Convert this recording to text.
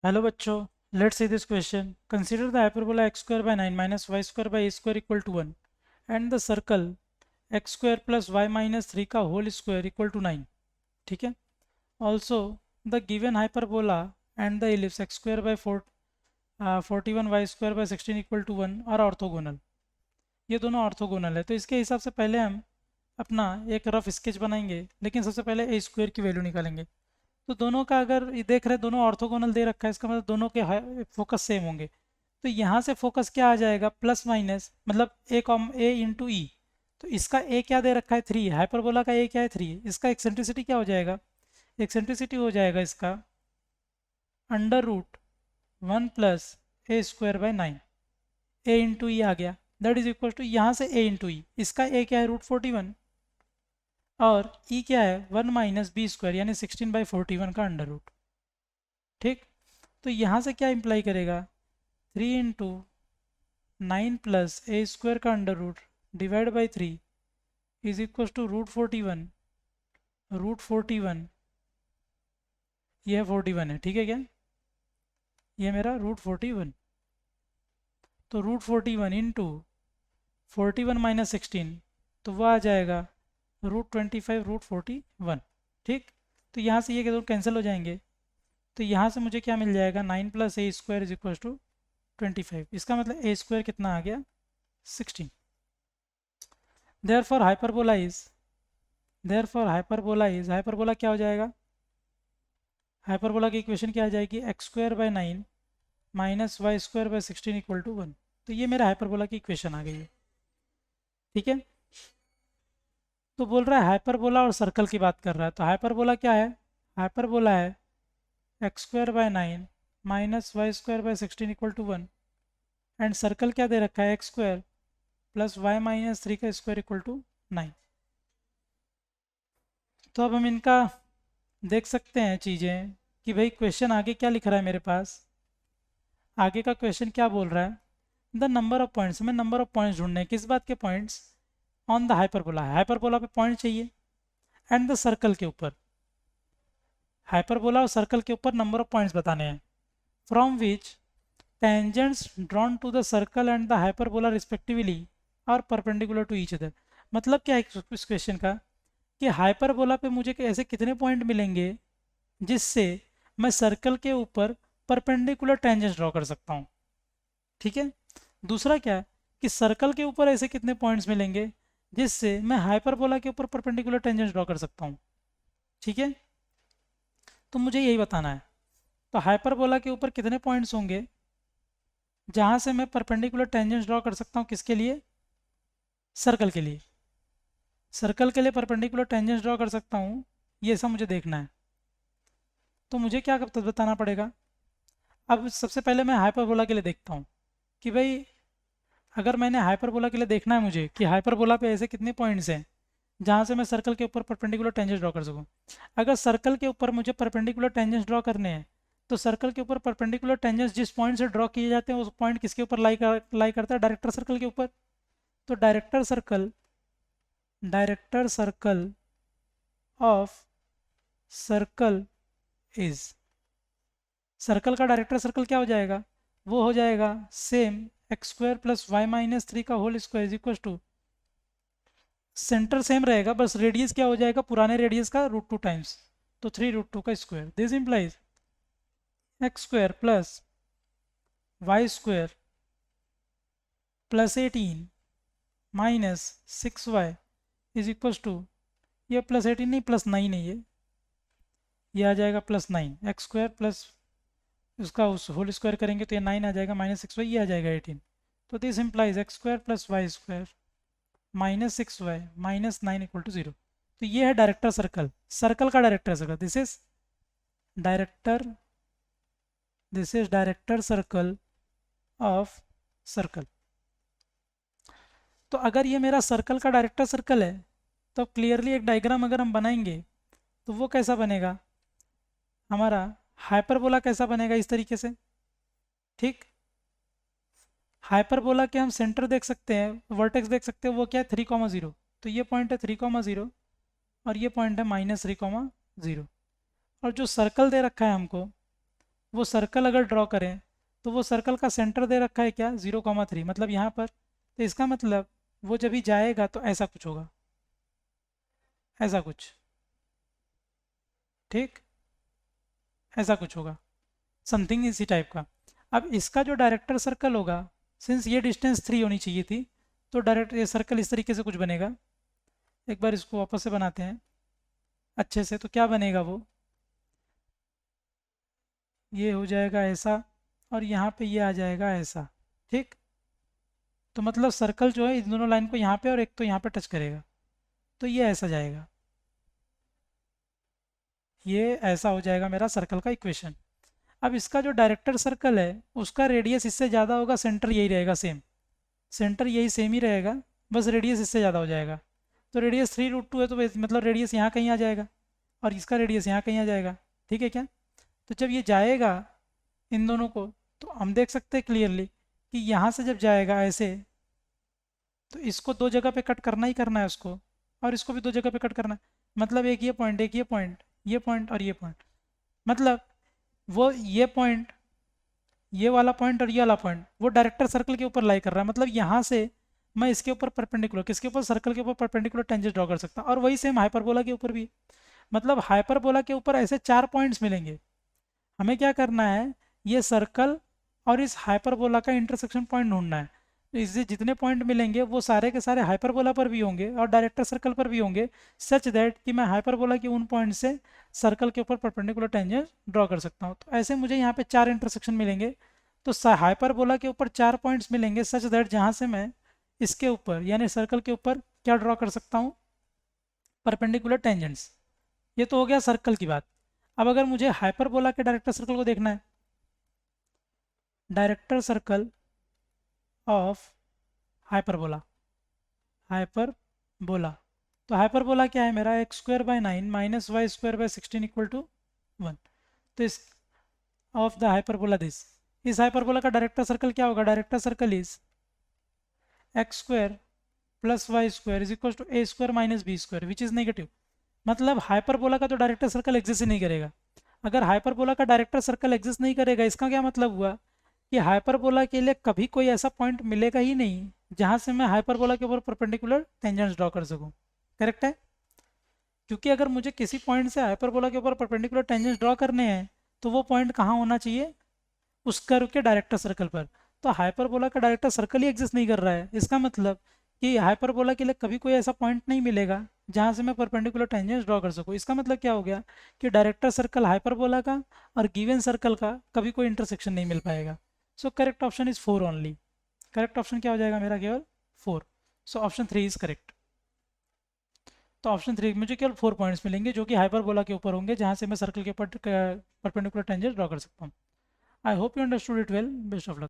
Hello बच्चों, let's see this question. Consider the hyperbola x square by 9 minus y square by a square equal to 1 and the circle x square plus y minus 3 का whole square equal to 9. ठीक है. Also the given hyperbola and the ellipse x square by 41 y square by 16 equal to 1 are orthogonal. ये दोनों orthogonal है, तो इसके हिसाब से पहले हम अपना एक रफ स्केच बनाएंगे, लेकिन सबसे पहले ए स्क्वायर की वैल्यू निकालेंगे. तो दोनों का अगर ये देख रहे हैं, दोनों ऑर्थोगोनल दे रखा है, इसका मतलब दोनों के फोकस सेम होंगे. तो यहाँ से फोकस क्या आ जाएगा, प्लस माइनस, मतलब ए इंटू ई. तो इसका ए क्या दे रखा है, 3. हाइपरबोला का ए क्या है, 3. इसका एक्सेंट्रिसिटी क्या हो जाएगा, एक्सेंट्रिसिटी हो जाएगा इसका under root 1 plus a square by 9. A into e आ गया, दैट इज इक्वल टू यहाँ से ए इंटू ई. इसका ए क्या है, √41, और ई क्या है, 1 माइनस बी स्क्वायर यानी 16/41 का अंडर रूट. ठीक. तो यहाँ से क्या इंप्लाई करेगा, 3 इंटू 9 प्लस ए स्क्वायर का under root divide by 3 is equal to √41. √41 ये 41 है, ठीक है क्या, ये मेरा √41. तो √41 इंटू 41 माइनस 16, तो वह आ जाएगा √25 √41. ठीक. तो यहाँ से ये दोनों कैंसिल हो जाएंगे. तो यहाँ से मुझे क्या मिल जाएगा, 9 plus a square is equal to 25. इसका मतलब ए स्क्वायर कितना आ गया, 16. देयरफॉर हाइपरबोला इज हाइपरबोला क्या हो जाएगा, हाइपरबोला की इक्वेशन क्या आ जाएगी, x square by 9 minus y square by 16 equal to 1. तो ये मेरा हाइपरबोला की इक्वेशन आ गई है. ठीक है. तो बोल रहा है हाइपरबोला और सर्कल की बात कर रहा है. तो हाइपरबोला क्या है, हाइपरबोला है x square by 9 minus y square by 16 equal to 1. And circle क्या दे रखा है, x square plus y minus 3 का स्क्वायर इक्वल टू 9. तो अब हम इनका देख सकते हैं चीज़ें कि भाई क्वेश्चन आगे क्या लिख रहा है मेरे पास. आगे का क्वेश्चन क्या बोल रहा है, द नंबर ऑफ पॉइंट्स. हमें नंबर ऑफ पॉइंट्स ढूंढने हैं, किस बात के points, on the hyperbola. Hyperbola पे पॉइंट चाहिए, एंड द सर्कल के ऊपर, हाइपरबोला और सर्कल के ऊपर नंबर ऑफ पॉइंट्स बताने हैं. From which tangents drawn to the circle and the hyperbola respectively are perpendicular to each other. मतलब क्या है इस क्वेश्चन का, कि हाइपरबोला पे मुझे ऐसे कितने पॉइंट मिलेंगे जिससे मैं सर्कल के ऊपर परपेंडिकुलर टेंजेंट्स ड्रॉ कर सकता हूँ. ठीक है. दूसरा क्या है, कि सर्कल के ऊपर ऐसे कितने पॉइंट्स मिलेंगे जिससे मैं हाइपरबोला के ऊपर परपेंडिकुलर टेंजेंट्स ड्रॉ कर सकता हूँ. ठीक है. तो मुझे यही बताना है. तो हाइपरबोला के ऊपर कितने पॉइंट्स होंगे जहाँ से मैं परपेंडिकुलर टेंजेंट्स ड्रॉ कर सकता हूँ, किसके लिए, सर्कल के लिए. सर्कल के लिए परपेंडिकुलर टेंजेंट्स ड्रॉ कर सकता हूँ, ये सब मुझे देखना है. तो मुझे क्या बताना पड़ेगा. अब सबसे पहले मैं हाइपरबोला के लिए देखता हूँ कि भाई अगर मैंने हाइपरबोला के लिए देखना है मुझे कि हाइपरबोला पे ऐसे कितने पॉइंट्स हैं जहाँ से मैं सर्कल के ऊपर परपेंडिकुलर टेंजेंट्स ड्रॉ कर सकूँ. अगर सर्कल के ऊपर मुझे परपेंडिकुलर टेंजेंट्स ड्रॉ करने हैं, तो सर्कल के ऊपर परपेंडिकुलर टेंजेंट्स जिस पॉइंट से ड्रॉ किए जाते हैं उस पॉइंट किसके ऊपर लाई करता है, डायरेक्टर सर्कल के ऊपर. तो director circle of circle is, circle का डायरेक्टर सर्कल क्या हो जाएगा, वो हो जाएगा same x square plus y minus 3 का whole square is equal to, centre same रहेगा, बस रेडियस क्या हो जाएगा, पुराने रेडियस का √2 टाइम्स, तो 3√2 का square. This implies x square plus y square plus 18 minus 6y is equal to, ये प्लस 18 नहीं प्लस 9 है, ये आ जाएगा +9. एक्स स्क्वायर प्लस उसका उस होल स्क्वायर करेंगे तो ये 9 आ जाएगा, माइनस 6y ये आ जाएगा 18. तो this implies x square plus y square minus 6y minus 9 equal to 0. तो ये है डायरेक्टर सर्कल, सर्कल का director circle. Director this is director circle of circle. तो अगर ये मेरा सर्कल का डायरेक्टर सर्कल है, तो क्लियरली एक डायग्राम अगर हम बनाएंगे तो वो कैसा बनेगा, हमारा हाइपरबोला कैसा बनेगा, इस तरीके से. ठीक. हाइपरबोला के हम सेंटर देख सकते हैं, वर्टेक्स देख सकते हैं, वो क्या है 3,0. तो ये पॉइंट है 3,0 और ये पॉइंट है -3,0. और जो सर्कल दे रखा है हमको वो सर्कल अगर ड्रॉ करें तो वो सर्कल का सेंटर दे रखा है क्या 0,3, मतलब यहाँ पर। तो इसका मतलब वो जब भी जाएगा तो ऐसा कुछ होगा, ऐसा कुछ, ठीक, ऐसा कुछ होगा, समथिंग इसी टाइप का। अब इसका जो डायरेक्टर सर्कल होगा, सिंस ये डिस्टेंस 3 होनी चाहिए थी, तो डायरेक्ट ये सर्कल इस तरीके से कुछ बनेगा। एक बार इसको वापस से बनाते हैं अच्छे से, तो क्या बनेगा वो, ये हो जाएगा ऐसा, और यहाँ पे ये आ जाएगा ऐसा, ठीक। तो मतलब सर्कल जो है इन दोनों लाइन को यहाँ पे और एक तो यहाँ पे टच करेगा, तो ये ऐसा जाएगा, ये ऐसा हो जाएगा मेरा सर्कल का इक्वेशन। अब इसका जो डायरेक्टर सर्कल है उसका रेडियस इससे ज़्यादा होगा, सेंटर यही रहेगा सेम, सेंटर यही सेम ही रहेगा, बस रेडियस इससे ज़्यादा हो जाएगा। तो रेडियस 3√2 है, तो मतलब रेडियस यहाँ कहीं आ जाएगा और इसका रेडियस यहाँ कहीं आ जाएगा, ठीक है क्या। तो जब ये जाएगा इन दोनों को, तो हम देख सकते हैं क्लियरली कि यहाँ से जब जाएगा ऐसे, तो इसको दो जगह पे कट करना ही करना है उसको, और इसको भी दो जगह पे कट करना है, मतलब एक ये पॉइंट, एक ये पॉइंट, ये पॉइंट और ये पॉइंट, मतलब वो ये पॉइंट, ये वाला पॉइंट और ये वाला पॉइंट वो डायरेक्टर सर्कल के ऊपर लाई कर रहा है। मतलब यहाँ से मैं इसके ऊपर परपेंडिकुलर, किसके ऊपर, सर्कल के ऊपर परपेंडिकुलर टेंजेंट ड्रॉ कर सकता हूँ। और वही सेम हाइपरबोला के ऊपर भी, मतलब हाइपरबोला के ऊपर ऐसे 4 पॉइंट्स मिलेंगे। हमें क्या करना है, ये सर्कल और इस हाइपरबोला का इंटरसेक्शन पॉइंट ढूंढना है। तो इससे जितने पॉइंट मिलेंगे वो सारे के सारे हाइपरबोला पर भी होंगे और डायरेक्टर सर्कल पर भी होंगे, सच दैट कि मैं हाइपरबोला के उन पॉइंट से सर्कल के ऊपर परपेंडिकुलर टेंजेंट ड्रॉ कर सकता हूँ। तो ऐसे मुझे यहाँ पे 4 इंटरसेक्शन मिलेंगे। तो हाइपरबोला के ऊपर 4 पॉइंट्स मिलेंगे सच दैट जहाँ से मैं इसके ऊपर यानी सर्कल के ऊपर क्या ड्रॉ कर सकता हूँ, परपेंडिकुलर टेंजेंट्स। ये तो हो गया सर्कल की बात। अब अगर मुझे हाइपरबोला के डायरेक्टर सर्कल को देखना है, director circle of hyperbola, hyperbola, तो हाइपरबोला क्या है मेरा, x²/9 minus y²/16 equal to 1। तो इस ऑफ द हाइपरबोला दिस, इस हाइपरबोला का डायरेक्टर सर्कल क्या होगा, director circle is x² plus y² is equal to a² minus b² which is negative. मतलब हाइपरबोला का तो डायरेक्टर सर्कल एग्जिस्ट ही नहीं करेगा। अगर हाइपरबोला का डायरेक्टर सर्कल एग्जिस्ट नहीं करेगा, इसका क्या मतलब हुआ कि हाइपरबोला के लिए कभी कोई ऐसा पॉइंट मिलेगा ही नहीं जहां से मैं हाइपरबोला के ऊपर परपेंडिकुलर टेंजेंट्स ड्रॉ कर सकूं। करेक्ट है, क्योंकि अगर मुझे किसी पॉइंट से हाइपरबोला के ऊपर परपेंडिकुलर टेंजेंट्स ड्रॉ करने हैं तो वो पॉइंट कहाँ होना चाहिए, उस कर्व के डायरेक्टर सर्कल पर। तो हाइपरबोला का डायरेक्टर सर्कल ही एग्जिस्ट नहीं कर रहा है, इसका मतलब कि हाइपरबोला के लिए कभी कोई ऐसा पॉइंट नहीं मिलेगा जहाँ से मैं परपेंडिकुलर टेंजेंट्स ड्रॉ कर सकूँ। इसका मतलब क्या हो गया कि डायरेक्टर सर्कल हाइपरबोला का और गिवन सर्कल का कभी कोई इंटरसेक्शन नहीं मिल पाएगा। So correct option is 4 only. Correct option क्या हो जाएगा मेरा, केवल 4। So option 3 is correct. तो ऑप्शन 3 मुझे केवल 4 पॉइंट्स मिलेंगे जो कि हाइपरबोला के ऊपर होंगे जहाँ से मैं सर्कल के ऊपर परपेंडिकुलर टेंजेंट ड्रॉ कर सकता हूँ। I hope you understood it well. Best of luck.